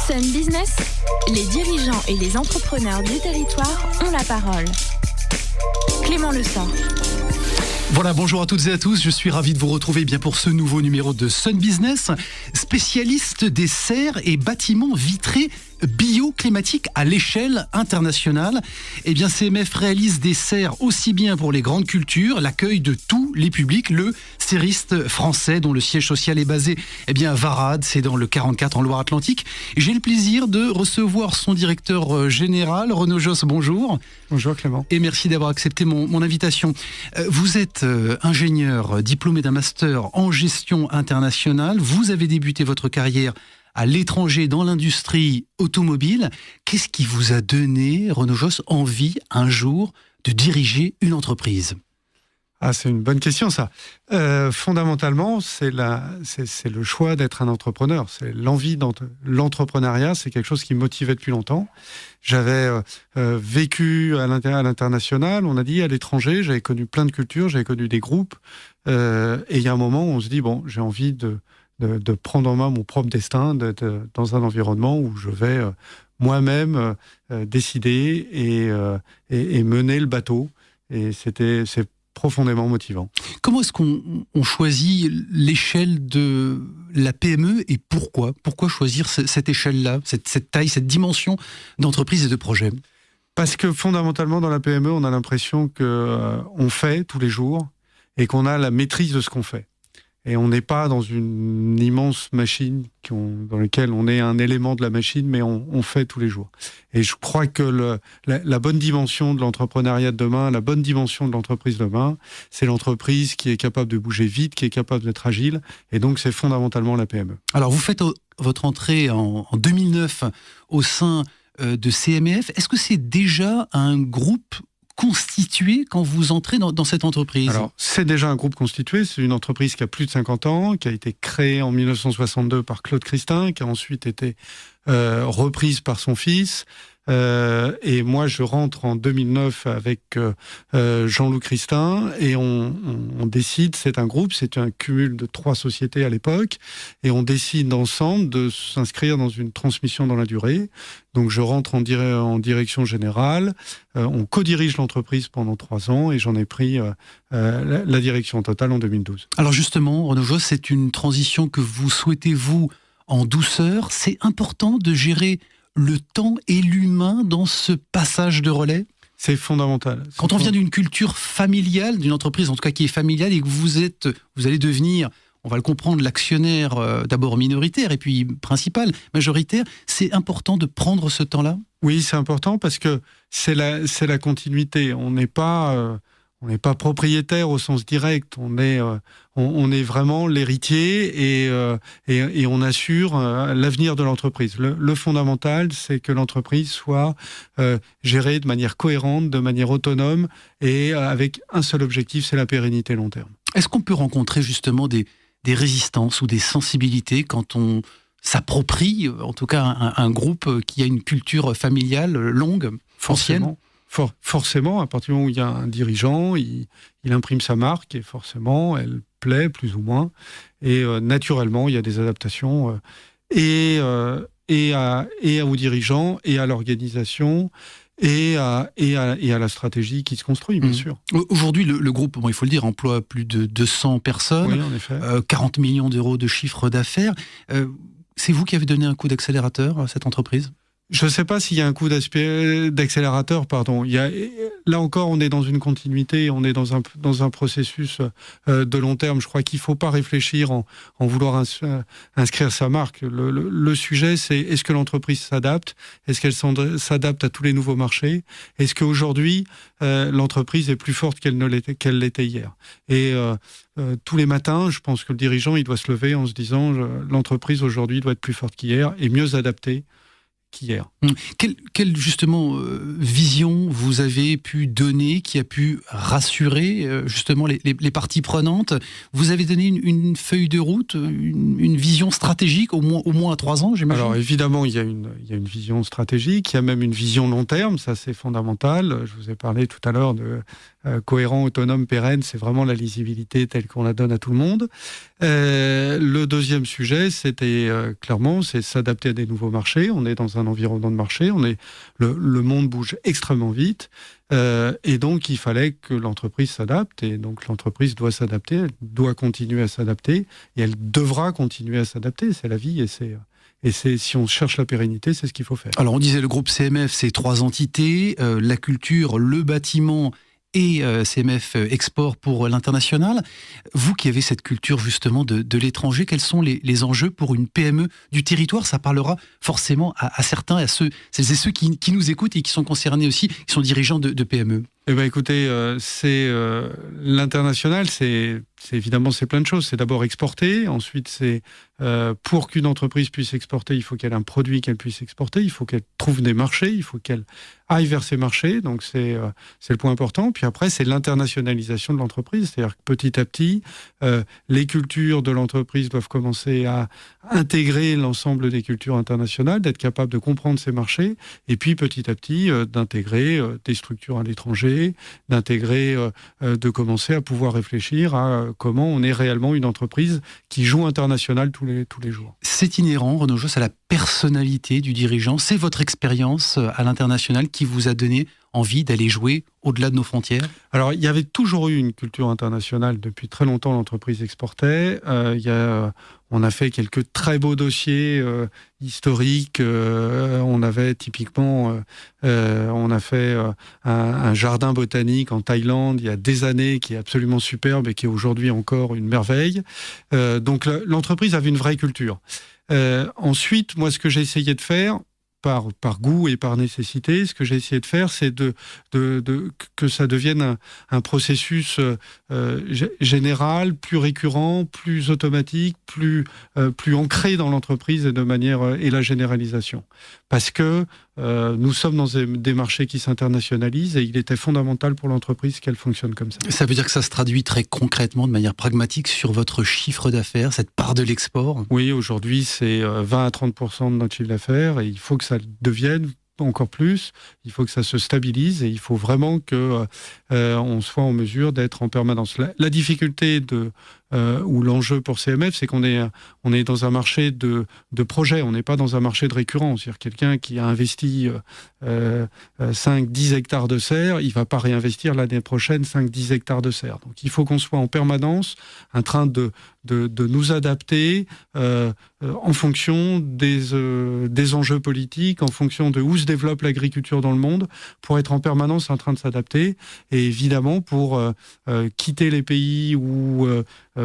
Sun Business, les dirigeants et les entrepreneurs du territoire ont la parole. Clément Lessort. Voilà, bonjour à toutes et à tous, je suis ravi de vous retrouver bien pour ce nouveau numéro de Sun Business, spécialiste des serres et bâtiments vitrés bioclimatiques à l'échelle internationale. Eh bien, CMF réalise des serres aussi bien pour les grandes cultures, l'accueil de tous les publics, le serriste français dont le siège social est basé à Varades, c'est dans le 44 en Loire-Atlantique. Et j'ai le plaisir de recevoir son directeur général, Renaud Josse, bonjour. Bonjour Clément. Et merci d'avoir accepté mon invitation. Vous êtes ingénieur diplômé d'un master en gestion internationale. Vous avez débuté votre carrière à l'étranger dans l'industrie automobile. Qu'est-ce qui vous a donné, Renaud Josse, envie un jour de diriger une entreprise ? Ah, c'est une bonne question ça. Fondamentalement, c'est le choix d'être un entrepreneur. C'est l'envie l'entrepreneuriat, c'est quelque chose qui me motivait depuis longtemps. J'avais vécu à l'international, on a dit, à l'étranger, j'avais connu plein de cultures, j'avais connu des groupes. Et il y a un moment où on se dit, bon, j'ai envie de prendre en main mon propre destin dans un environnement où je vais moi-même décider et mener le bateau. Et c'est profondément motivant. Comment est-ce qu'on choisit l'échelle de la PME et pourquoi ? Pourquoi choisir cette échelle-là, cette taille, cette dimension d'entreprise et de projet ? Parce que fondamentalement, dans la PME, on a l'impression qu'on fait tous les jours et qu'on a la maîtrise de ce qu'on fait. Et on n'est pas dans une immense machine dans laquelle on est un élément de la machine, mais on fait tous les jours. Et je crois que la bonne dimension de l'entrepreneuriat de demain, la bonne dimension de l'entreprise de demain, c'est l'entreprise qui est capable de bouger vite, qui est capable d'être agile. Et donc, c'est fondamentalement la PME. Alors, vous faites votre entrée en 2009 au sein de CMF. Est-ce que c'est déjà un groupe constitué quand vous entrez dans cette entreprise ? Alors, c'est déjà un groupe constitué. C'est une entreprise qui a plus de 50 ans, qui a été créée en 1962 par Claude Christin, qui a ensuite été reprise par son fils. Et moi, je rentre en 2009 avec Jean-Loup Christin et on décide, c'est un groupe, c'est un cumul de 3 sociétés à l'époque, et on décide ensemble de s'inscrire dans une transmission dans la durée. Donc, je rentre en direction générale, on co-dirige l'entreprise pendant 3 ans et j'en ai pris la direction totale en 2012. Alors justement, Renaud Josse, c'est une transition que vous souhaitez, vous, en douceur. C'est important de gérer le temps et l'humain dans ce passage de relais ? C'est fondamental. Quand on vient d'une culture familiale, d'une entreprise en tout cas qui est familiale, et que vous allez devenir, on va le comprendre, l'actionnaire d'abord minoritaire et puis principal, majoritaire, c'est important de prendre ce temps-là ? Oui, c'est important parce que c'est la continuité. On n'est pas propriétaire au sens direct, on est vraiment l'héritier et on assure l'avenir de l'entreprise. Le fondamental, c'est que l'entreprise soit gérée de manière cohérente, de manière autonome et avec un seul objectif, c'est la pérennité long terme. Est-ce qu'on peut rencontrer justement des résistances ou des sensibilités quand on s'approprie, en tout cas un groupe qui a une culture familiale longue, ancienne ? Forcément, à partir du moment où il y a un dirigeant, il imprime sa marque et forcément, elle plaît plus ou moins. Et naturellement, il y a des adaptations et aux dirigeants et à l'organisation et à la stratégie qui se construit, bien sûr. Aujourd'hui, le groupe, il faut le dire, emploie plus de 200 personnes, oui, en effet. 40 millions d'euros de chiffre d'affaires. C'est vous qui avez donné un coup d'accélérateur à cette entreprise ? Je ne sais pas s'il y a un coup d'accélérateur, pardon. Là encore, on est dans une continuité, on est dans un processus de long terme. Je crois qu'il ne faut pas réfléchir en vouloir inscrire sa marque. Le sujet, c'est est-ce que l'entreprise s'adapte ? Est-ce qu'elle s'adapte à tous les nouveaux marchés ? Est-ce qu'aujourd'hui, l'entreprise est plus forte qu'elle l'était hier ? Et tous les matins, je pense que le dirigeant, il doit se lever en se disant l'entreprise aujourd'hui doit être plus forte qu'hier et mieux adaptée qu'hier. Quelle justement vision vous avez pu donner qui a pu rassurer justement les parties prenantes ? Vous avez donné une feuille de route, une vision stratégique au moins à 3 ans, j'imagine ? Alors évidemment, il y a une vision stratégique, il y a même une vision long terme, ça c'est fondamental. Je vous ai parlé tout à l'heure de cohérent, autonome, pérenne, c'est vraiment la lisibilité telle qu'on la donne à tout le monde. Le deuxième sujet, c'était clairement, c'est s'adapter à des nouveaux marchés. On est dans un environnement de marché, le monde bouge extrêmement vite, et donc il fallait que l'entreprise s'adapte, et donc l'entreprise doit s'adapter, elle doit continuer à s'adapter, et elle devra continuer à s'adapter. C'est la vie, et si on cherche la pérennité, c'est ce qu'il faut faire. Alors on disait le groupe CMF, c'est 3 entités, la culture, le bâtiment et CMF Export pour l'international. Vous qui avez cette culture justement de l'étranger, quels sont les enjeux pour une PME du territoire? Ça parlera forcément à certains, à celles et ceux qui nous écoutent et qui sont concernés aussi, qui sont dirigeants de PME. Eh ben, écoutez, l'international, c'est évidemment plein de choses. C'est d'abord exporter, ensuite c'est pour qu'une entreprise puisse exporter, il faut qu'elle ait un produit qu'elle puisse exporter, il faut qu'elle trouve des marchés, il faut qu'elle aille vers ces marchés. Donc c'est le point important. Puis après, c'est l'internationalisation de l'entreprise, c'est-à-dire que petit à petit, les cultures de l'entreprise doivent commencer à intégrer l'ensemble des cultures internationales, d'être capable de comprendre ces marchés, et puis petit à petit d'intégrer des structures à l'étranger, de commencer à pouvoir réfléchir à comment on est réellement une entreprise qui joue international tous les jours. C'est inhérent, Renaud Josse, à la personnalité du dirigeant. C'est votre expérience à l'international qui vous a donné envie d'aller jouer au-delà de nos frontières? Alors, il y avait toujours eu une culture internationale. Depuis très longtemps, l'entreprise exportait. On a fait quelques très beaux dossiers historiques. On avait typiquement, on a fait un jardin botanique en Thaïlande il y a des années qui est absolument superbe et qui est aujourd'hui encore une merveille. Donc, l'entreprise avait une vraie culture. Ensuite, moi, ce que j'ai essayé de faire, par goût et par nécessité, ce que j'ai essayé de faire, c'est que ça devienne un processus général, plus récurrent, plus automatique, plus ancré dans l'entreprise et la généralisation. Parce que nous sommes dans des marchés qui s'internationalisent et il était fondamental pour l'entreprise qu'elle fonctionne comme ça. Ça veut dire que ça se traduit très concrètement, de manière pragmatique, sur votre chiffre d'affaires, cette part de l'export? Oui, aujourd'hui, c'est 20 à 30% de notre chiffre d'affaires et il faut que ça devienne encore plus, il faut que ça se stabilise et il faut vraiment que on soit en mesure d'être en permanence. La difficulté ou l'enjeu pour CMF, c'est qu'on est dans un marché de projet, on n'est pas dans un marché de récurrence. C'est-à-dire quelqu'un qui a investi 5-10 hectares de serre, il ne va pas réinvestir l'année prochaine 5-10 hectares de serre. Donc il faut qu'on soit en permanence en train de nous adapter en fonction des enjeux politiques, en fonction de où se développe l'agriculture dans le monde, pour être en permanence en train de s'adapter. Et évidemment, pour quitter les pays où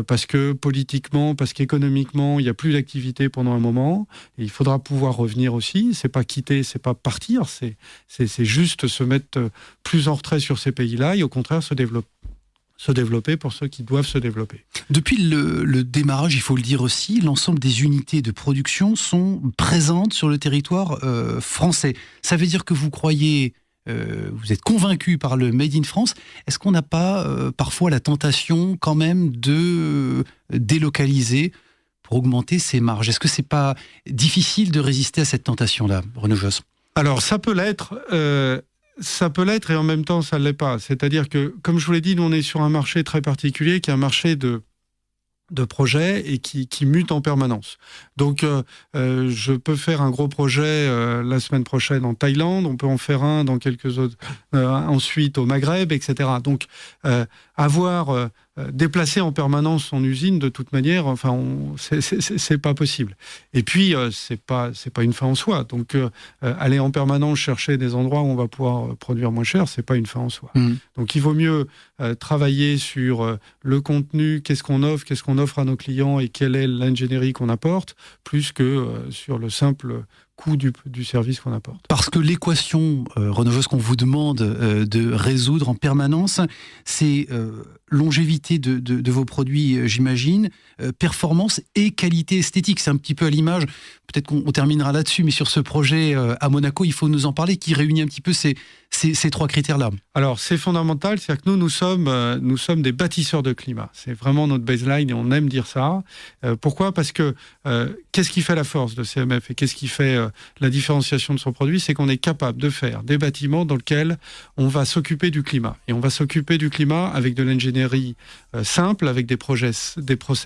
parce que politiquement, parce qu'économiquement, il n'y a plus d'activité pendant un moment. Et il faudra pouvoir revenir aussi. C'est pas quitter, c'est pas partir. C'est juste se mettre plus en retrait sur ces pays-là et au contraire se développer pour ceux qui doivent se développer. Depuis le démarrage, il faut le dire aussi, l'ensemble des unités de production sont présentes sur le territoire français. Ça veut dire que vous croyez... vous êtes convaincu par le Made in France. Est-ce qu'on n'a pas parfois la tentation quand même de délocaliser pour augmenter ses marges? Est-ce que c'est pas difficile de résister à cette tentation-là, Renaud Josse? Alors ça peut l'être. Ça peut l'être et en même temps ça ne l'est pas. C'est-à-dire que, comme je vous l'ai dit, nous on est sur un marché très particulier qui est un marché de projets et qui mute en permanence. Donc, je peux faire un gros projet la semaine prochaine en Thaïlande, on peut en faire un dans quelques autres, ensuite au Maghreb, etc. Donc, déplacer en permanence son usine, de toute manière, enfin, c'est pas possible. Et puis, c'est pas une fin en soi. Donc, aller en permanence chercher des endroits où on va pouvoir produire moins cher, c'est pas une fin en soi. Donc, il vaut mieux travailler sur le contenu, qu'est-ce qu'on offre à nos clients et quelle est l'ingénierie qu'on apporte, plus que sur le simple coût du service qu'on apporte. Parce que l'équation, Renaud Josse, qu'on vous demande de résoudre en permanence, c'est longévité de vos produits, j'imagine, performance et qualité esthétique. C'est un petit peu à l'image, peut-être qu'on terminera là-dessus, mais sur ce projet à Monaco, il faut nous en parler, qui réunit un petit peu ces 3 critères-là. Alors, c'est fondamental, c'est-à-dire que nous sommes des bâtisseurs de climat. C'est vraiment notre baseline et on aime dire ça. Pourquoi ? Parce que qu'est-ce qui fait la force de CMF et qu'est-ce qui fait la différenciation de son produit? C'est qu'on est capable de faire des bâtiments dans lesquels on va s'occuper du climat. Et on va s'occuper du climat avec de l'ingénierie simple, avec des process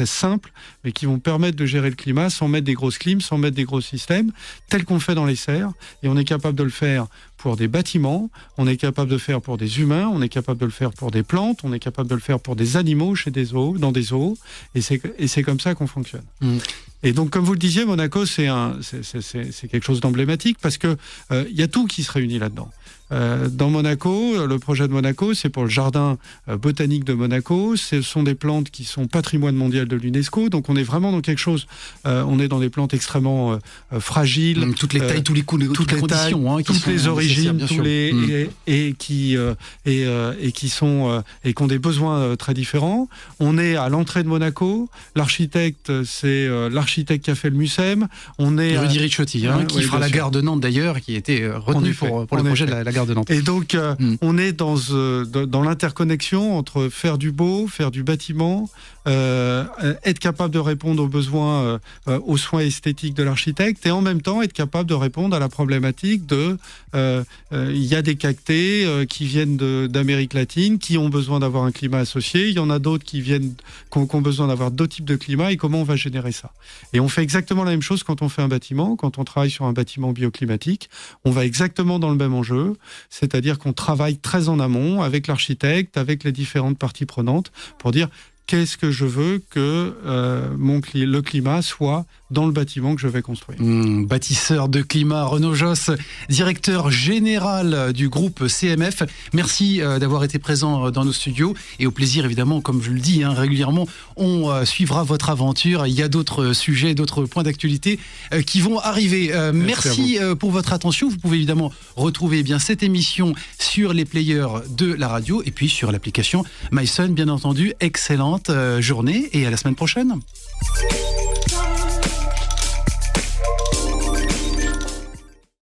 simples, mais qui vont permettre de gérer le climat sans mettre des grosses clims, sans mettre des gros systèmes, tel qu'on fait dans les serres. Et on est capable de le faire pour des bâtiments, on est capable de le faire pour des humains, on est capable de le faire pour des plantes, on est capable de le faire pour des animaux dans des zoos, et c'est comme ça qu'on fonctionne. Et donc, comme vous le disiez, Monaco, c'est quelque chose d'emblématique parce que y a tout qui se réunit là-dedans. Dans Monaco, le projet de Monaco, c'est pour le jardin botanique de Monaco. Ce sont des plantes qui sont patrimoine mondial de l'UNESCO. Donc, on est vraiment dans quelque chose. On est dans des plantes extrêmement fragiles. Toutes les tailles, tous les coups, toutes les conditions, toutes les origines, et qui ont des besoins très différents. On est à l'entrée de Monaco. L'architecte, c'est l'architecte qui a fait le MUSEM. On est Rudy Ricciotti, qui fera la gare de Nantes d'ailleurs, qui a été retenu pour le projet de la gare de Nantes. Et donc, on est dans l'interconnexion entre faire du beau, faire du bâtiment, être capable de répondre aux besoins, aux soins esthétiques de l'architecte, et en même temps être capable de répondre à la problématique de il y a des cactés qui viennent d'Amérique latine, qui ont besoin d'avoir un climat associé. Il y en a d'autres qui ont besoin d'avoir d'autres types de climats, et comment on va générer ça. Et on fait exactement la même chose quand on fait un bâtiment, quand on travaille sur un bâtiment bioclimatique. On va exactement dans le même enjeu, c'est-à-dire qu'on travaille très en amont avec l'architecte, avec les différentes parties prenantes, pour dire qu'est-ce que je veux que le climat soit dans le bâtiment que je vais construire. Bâtisseur de climat, Renaud Josse, directeur général du groupe CMF. Merci d'avoir été présent dans nos studios, et au plaisir évidemment, comme je le dis régulièrement, on suivra votre aventure. Il y a d'autres sujets, d'autres points d'actualité qui vont arriver. Merci pour votre attention. Vous pouvez évidemment retrouver cette émission sur les players de la radio et puis sur l'application MySun, bien entendu. Excellente journée et à la semaine prochaine.